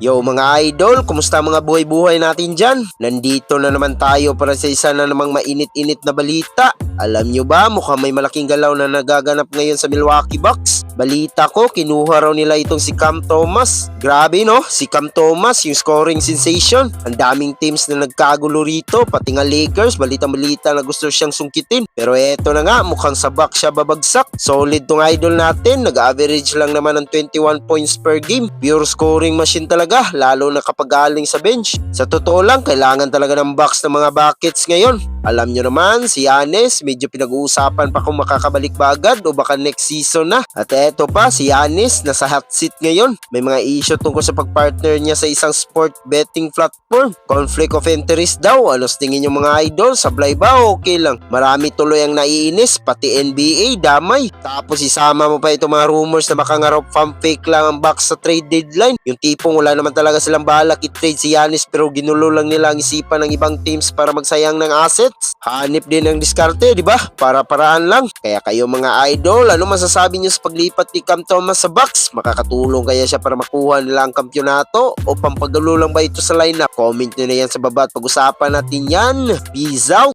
Yo mga idol, kumusta mga buhay-buhay natin dyan? Nandito na naman tayo para sa isa na namang mainit-init na balita. Alam nyo ba, mukhang may malaking galaw na nagaganap ngayon sa Milwaukee Bucks. Balita ko, kinuha raw nila itong si Cam Thomas. Grabe no, si Cam Thomas, yung scoring sensation. Ang daming teams na nagkagulo rito, pati nga Lakers, balita-balita na gusto siyang sungkitin. Pero eto na nga, mukhang sa Bucks siya babagsak. Solid tong idol natin, nag-average lang naman ng 21 points per game. Pure scoring machine talaga, lalo na kapag galing sa bench. Sa totoo lang, kailangan talaga ng Bucks ng mga buckets ngayon. Alam nyo naman, si Giannis, medyo pinag-uusapan pa kung makakabalik ba agad o baka next season na. At eto pa, si Giannis, nasa hot seat ngayon. May mga issue tungkol sa pagpartner niya sa isang sport betting platform. Conflict of interest daw. Ano tingin yung mga idol? Sablay ba o okay lang? Marami tuloy ang naiinis, pati NBA, damay. Tapos isama mo pa itong mga rumors na baka nga raw fake lang ang Bucks sa trade deadline. Yung tipong wala naman talaga silang balak i-trade si Giannis pero ginulo lang nila ang isipan ng ibang teams para magsayang ng assets. Hanip din ang diskarte, di ba? Para-paraan lang. Kaya kayo mga idol, ano masasabi niyo sa paglipat ni Cam Thomas sa Bucks? Makakatulong kaya siya para makuha nila ang kampyonato? O pampagulo lang ba ito sa lineup? Comment nyo na yan sa baba at pag-usapan natin yan. Peace out!